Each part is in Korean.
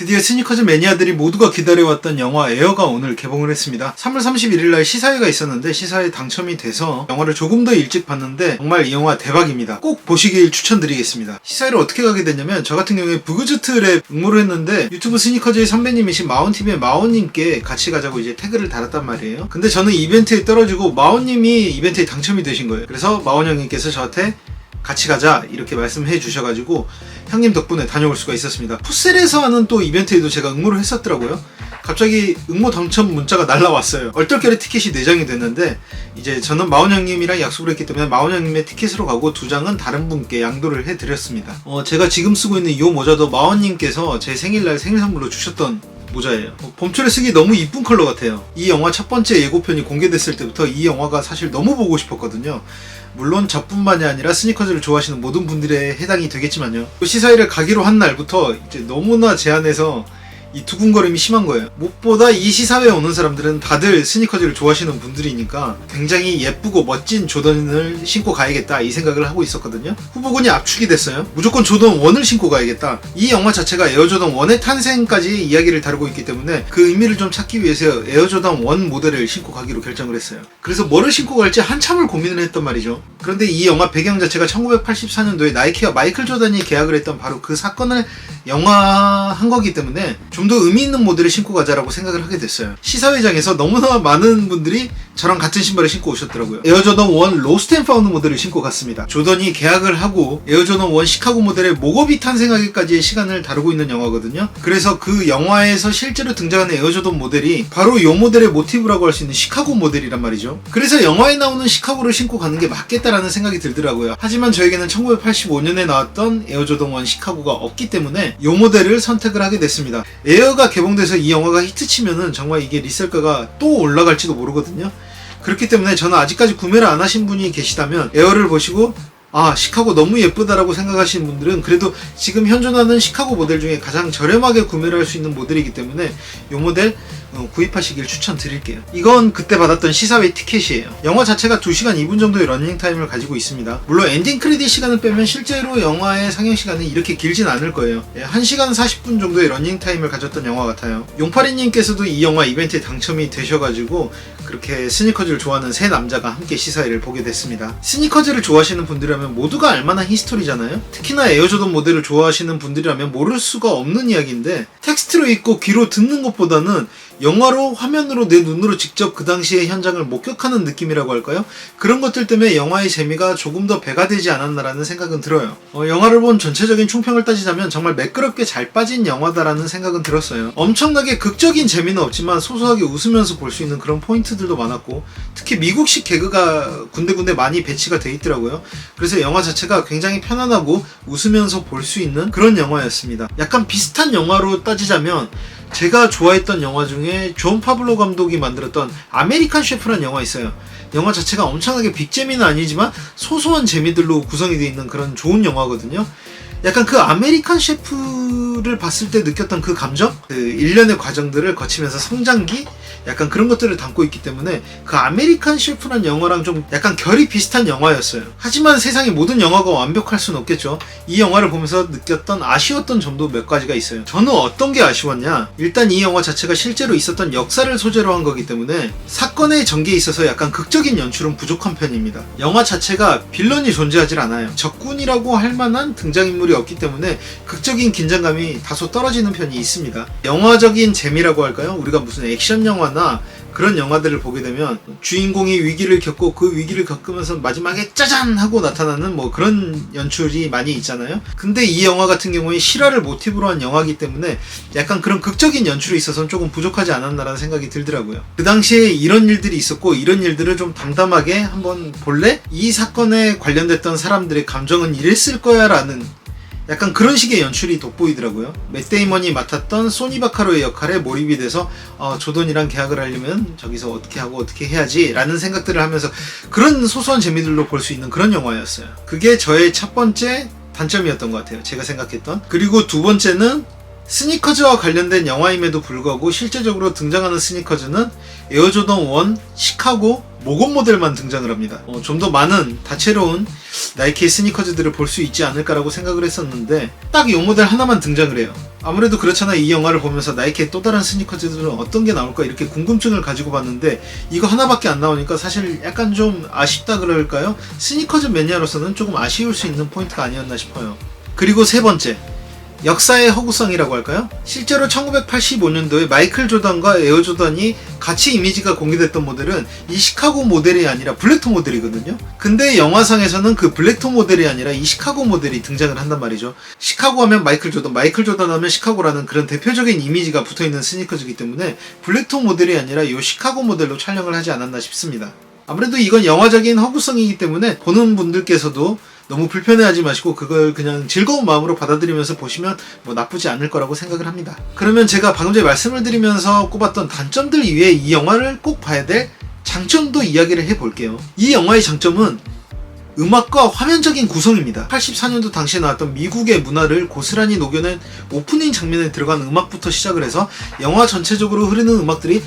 드디어 스니커즈 매니아들이 모두가 기다려왔던 영화 에어가 오늘 개봉을 했습니다. 3월 31일날 시사회가 있었는데 시사회에 당첨이 돼서 영화를 조금 더 일찍 봤는데 정말 이 영화 대박입니다. 꼭 보시길 추천드리겠습니다. 시사회를 어떻게 가게 됐냐면 저 같은 경우에 부그즈트랩 응모를 했는데 유튜브 스니커즈의 선배님이신 마온TV의 마온님께 같이 가자고 이제 태그를 달았단 말이에요. 근데 저는 이벤트에 떨어지고 마온님이 이벤트에 당첨이 되신 거예요. 그래서 마온 형님께서 저한테 같이 가자 이렇게 말씀해 주셔가지고 형님 덕분에 다녀올 수가 있었습니다. 풋셀에서 하는 또 이벤트에도 제가 응모를 했었더라고요. 갑자기 응모 당첨 문자가 날라왔어요. 얼떨결에 티켓이 4장이 됐는데 이제 저는 마온 형님이랑 약속을 했기 때문에 마온 형님의 티켓으로 가고 2장은 다른 분께 양도를 해드렸습니다. 제가 지금 쓰고 있는 이 모자도 마온님께서 제 생일날 생일 선물로 주셨던 모자예요. 봄철에 쓰기 너무 이쁜 컬러 같아요. 이 영화 첫 번째 예고편이 공개됐을 때부터 이 영화가 사실 너무 보고 싶었거든요. 물론 저뿐만이 아니라 스니커즈를 좋아하시는 모든 분들에 해당이 되겠지만요. 시사회를 가기로 한 날부터 이제 너무나 제 안에서 이 두근거림이 심한 거예요. 무엇보다 이 시사회에 오는 사람들은 다들 스니커즈를 좋아하시는 분들이니까 굉장히 예쁘고 멋진 조던을 신고 가야겠다 이 생각을 하고 있었거든요. 후보군이 압축이 됐어요. 무조건 조던 1을 신고 가야겠다. 이 영화 자체가 에어조던 1의 탄생까지 이야기를 다루고 있기 때문에 그 의미를 좀 찾기 위해서 에어조던 1 모델을 신고 가기로 결정을 했어요. 그래서 뭐를 신고 갈지 한참을 고민을 했단 말이죠. 그런데 이 영화 배경 자체가 1984년도에 나이키와 마이클 조던이 계약을 했던 바로 그 사건을 영화한 거기 때문에 좀 더 의미 있는 모델을 신고 가자라고 생각을 하게 됐어요. 시사회장에서 너무나 많은 분들이 저랑 같은 신발을 신고 오셨더라고요. 에어조던 1 로스트 앤 파운드 모델을 신고 갔습니다. 조던이 계약을 하고 에어조던 1 시카고 모델의 목업이 탄생하기까지의 시간을 다루고 있는 영화거든요. 그래서 그 영화에서 실제로 등장하는 에어조던 모델이 바로 이 모델의 모티브라고 할 수 있는 시카고 모델이란 말이죠. 그래서 영화에 나오는 시카고를 신고 가는 게 맞겠다라는 생각이 들더라고요. 하지만 저에게는 1985년에 나왔던 에어조던 1 시카고가 없기 때문에 이 모델을 선택을 하게 됐습니다. 에어가 개봉돼서 이 영화가 히트치면은 정말 이게 리셀가가 또 올라갈지도 모르거든요. 그렇기 때문에 저는 아직까지 구매를 안 하신 분이 계시다면 에어를 보시고 시카고 너무 예쁘다라고 생각하시는 분들은 그래도 지금 현존하는 시카고 모델 중에 가장 저렴하게 구매를 할 수 있는 모델이기 때문에 이 모델 구입하시길 추천드릴게요. 이건 그때 받았던 시사회 티켓이에요. 영화 자체가 2시간 2분 정도의 러닝타임을 가지고 있습니다. 물론 엔딩 크레딧 시간을 빼면 실제로 영화의 상영 시간은 이렇게 길진 않을 거예요. 1시간 40분 정도의 러닝타임을 가졌던 영화 같아요. 용파리님께서도 이 영화 이벤트에 당첨이 되셔가지고 그렇게 스니커즈를 좋아하는 세 남자가 함께 시사회를 보게 됐습니다. 스니커즈를 좋아하시는 분들이라면 모두가 알만한 히스토리잖아요. 특히나 에어조던 모델을 좋아하시는 분들이라면 모를 수가 없는 이야기인데 텍스트로 읽고 귀로 듣는 것보다는 영화로 화면으로 내 눈으로 직접 그 당시의 현장을 목격하는 느낌이라고 할까요? 그런 것들 때문에 영화의 재미가 조금 더 배가 되지 않았나라는 생각은 들어요. 영화를 본 전체적인 총평을 따지자면 정말 매끄럽게 잘 빠진 영화다라는 생각은 들었어요. 엄청나게 극적인 재미는 없지만 소소하게 웃으면서 볼 수 있는 그런 포인트들도 많았고 특히 미국식 개그가 군데군데 많이 배치가 돼 있더라고요. 그래서 영화 자체가 굉장히 편안하고 웃으면서 볼 수 있는 그런 영화였습니다. 약간 비슷한 영화로 따지자면 제가 좋아했던 영화 중에 존 파블로 감독이 만들었던 아메리칸 셰프라는 영화 있어요. 영화 자체가 엄청나게 빅재미는 아니지만 소소한 재미들로 구성이 되어 있는 그런 좋은 영화거든요. 약간 그 아메리칸 셰프를 봤을 때 느꼈던 그 감정? 그 일련의 과정들을 거치면서 성장기? 약간 그런 것들을 담고 있기 때문에 그 아메리칸 셰프란 영화랑 좀 약간 결이 비슷한 영화였어요. 하지만 세상의 모든 영화가 완벽할 수는 없겠죠. 이 영화를 보면서 느꼈던 아쉬웠던 점도 몇 가지가 있어요. 저는 어떤 게 아쉬웠냐? 일단 이 영화 자체가 실제로 있었던 역사를 소재로 한 거기 때문에 사건의 전개에 있어서 약간 극적인 연출은 부족한 편입니다. 영화 자체가 빌런이 존재하질 않아요. 적군이라고 할 만한 등장인물이 없기 때문에 극적인 긴장감이 다소 떨어지는 편이 있습니다. 영화적인 재미라고 할까요? 우리가 무슨 액션 영화나 그런 영화들을 보게 되면 주인공이 위기를 겪고 그 위기를 겪으면서 마지막에 짜잔 하고 나타나는 뭐 그런 연출이 많이 있잖아요. 근데 이 영화 같은 경우에 실화를 모티브로 한 영화이기 때문에 약간 그런 극적인 연출에 있어서는 조금 부족하지 않았나라는 생각이 들더라고요. 그 당시에 이런 일들이 있었고 이런 일들을 좀 담담하게 한번 볼래? 이 사건에 관련됐던 사람들의 감정은 이랬을 거야 라는 약간 그런 식의 연출이 돋보이더라고요. 맷 데이먼이 맡았던 소니 바카로의 역할에 몰입이 돼서 조던이랑 계약을 하려면 저기서 어떻게 하고 어떻게 해야지 라는 생각들을 하면서 그런 소소한 재미들로 볼 수 있는 그런 영화였어요. 그게 저의 첫 번째 단점이었던 것 같아요. 제가 생각했던. 그리고 두 번째는 스니커즈와 관련된 영화임에도 불구하고 실제적으로 등장하는 스니커즈는 에어조던 1 시카고 모건 모델만 등장을 합니다. 좀 더 많은 다채로운 나이키의 스니커즈들을 볼 수 있지 않을까라고 생각을 했었는데 딱 이 모델 하나만 등장을 해요. 아무래도 그렇잖아. 이 영화를 보면서 나이키의 또 다른 스니커즈들은 어떤 게 나올까 이렇게 궁금증을 가지고 봤는데 이거 하나밖에 안 나오니까 사실 약간 좀 아쉽다 그럴까요? 스니커즈 매니아로서는 조금 아쉬울 수 있는 포인트가 아니었나 싶어요. 그리고 세 번째, 역사의 허구성이라고 할까요? 실제로 1985년도에 마이클 조던과 에어 조던이 같이 이미지가 공개됐던 모델은 이 시카고 모델이 아니라 블랙톤 모델이거든요. 근데 영화상에서는 그 블랙톤 모델이 아니라 이 시카고 모델이 등장을 한단 말이죠. 시카고 하면 마이클 조던, 마이클 조던 하면 시카고라는 그런 대표적인 이미지가 붙어있는 스니커즈이기 때문에 블랙톤 모델이 아니라 이 시카고 모델로 촬영을 하지 않았나 싶습니다. 아무래도 이건 영화적인 허구성이기 때문에 보는 분들께서도 너무 불편해하지 마시고 그걸 그냥 즐거운 마음으로 받아들이면서 보시면 뭐 나쁘지 않을 거라고 생각을 합니다. 그러면 제가 방금 전에 말씀을 드리면서 꼽았던 단점들 이외에 이 영화를 꼭 봐야 될 장점도 이야기를 해볼게요. 이 영화의 장점은 음악과 화면적인 구성입니다. 84년도 당시에 나왔던 미국의 문화를 고스란히 녹여낸 오프닝 장면에 들어간 음악부터 시작을 해서 영화 전체적으로 흐르는 음악들이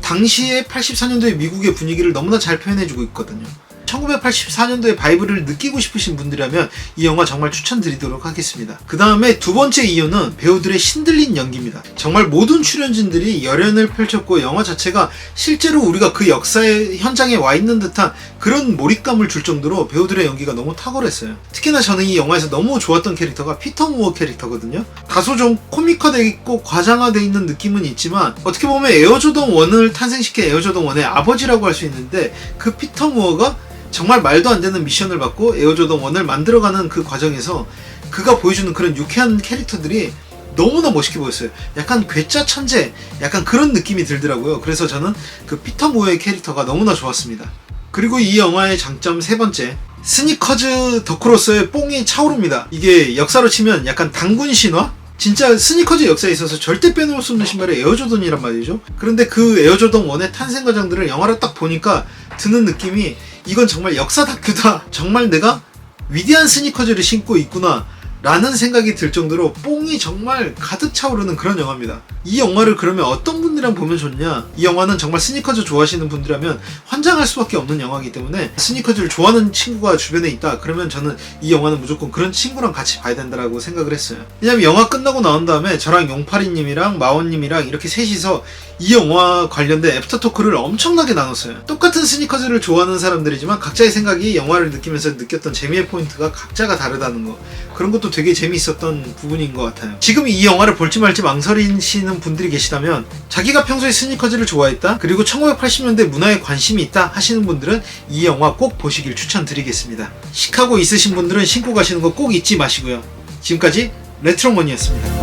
당시의 84년도의 미국의 분위기를 너무나 잘 표현해주고 있거든요. 1984년도의 바이브를 느끼고 싶으신 분들이라면 이 영화 정말 추천드리도록 하겠습니다. 그 다음에 두 번째 이유는 배우들의 신들린 연기입니다. 정말 모든 출연진들이 열연을 펼쳤고 영화 자체가 실제로 우리가 그 역사의 현장에 와 있는 듯한 그런 몰입감을 줄 정도로 배우들의 연기가 너무 탁월했어요. 특히나 저는 이 영화에서 너무 좋았던 캐릭터가 피터 무어 캐릭터거든요. 다소 좀 코믹화되어 있고 과장화되어 있는 느낌은 있지만 어떻게 보면 에어조던 1을 탄생시킨 에어조던 1의 아버지라고 할 수 있는데 그 피터 무어가 정말 말도 안 되는 미션을 받고 에어조던 1을 만들어가는 그 과정에서 그가 보여주는 그런 유쾌한 캐릭터들이 너무나 멋있게 보였어요. 약간 괴짜 천재, 약간 그런 느낌이 들더라고요. 그래서 저는 그 피터 무어의 캐릭터가 너무나 좋았습니다. 그리고 이 영화의 장점 세 번째, 스니커즈 덕후로서의 뽕이 차오릅니다. 이게 역사로 치면 약간 단군 신화? 진짜 스니커즈 역사에 있어서 절대 빼놓을 수 없는 신발이 에어조던이란 말이죠. 그런데 그 에어조던 1의 탄생 과정들을 영화로 딱 보니까 드는 느낌이 이건 정말 역사 다큐다. 정말 내가 위대한 스니커즈를 신고 있구나 라는 생각이 들 정도로 뽕이 정말 가득 차오르는 그런 영화입니다. 이 영화를 그러면 어떤 분들이랑 보면 좋냐? 이 영화는 정말 스니커즈 좋아하시는 분들이라면 환장할 수밖에 없는 영화이기 때문에 스니커즈를 좋아하는 친구가 주변에 있다 그러면 저는 이 영화는 무조건 그런 친구랑 같이 봐야 된다고 생각을 했어요. 왜냐면 영화 끝나고 나온 다음에 저랑 용파리님이랑 마원님이랑 이렇게 셋이서 이 영화 관련된 애프터 토크를 엄청나게 나눴어요. 똑같은 스니커즈를 좋아하는 사람들이지만 각자의 생각이 영화를 느끼면서 느꼈던 재미의 포인트가 각자가 다르다는 거, 그런 것도 되게 재미있었던 부분인 것 같아요. 지금 이 영화를 볼지 말지 망설이시는 분들이 계시다면 자기가 평소에 스니커즈를 좋아했다, 그리고 1980년대 문화에 관심이 있다 하시는 분들은 이 영화 꼭 보시길 추천드리겠습니다. 시카고 있으신 분들은 신고 가시는 거 꼭 잊지 마시고요. 지금까지 레트로먼이었습니다.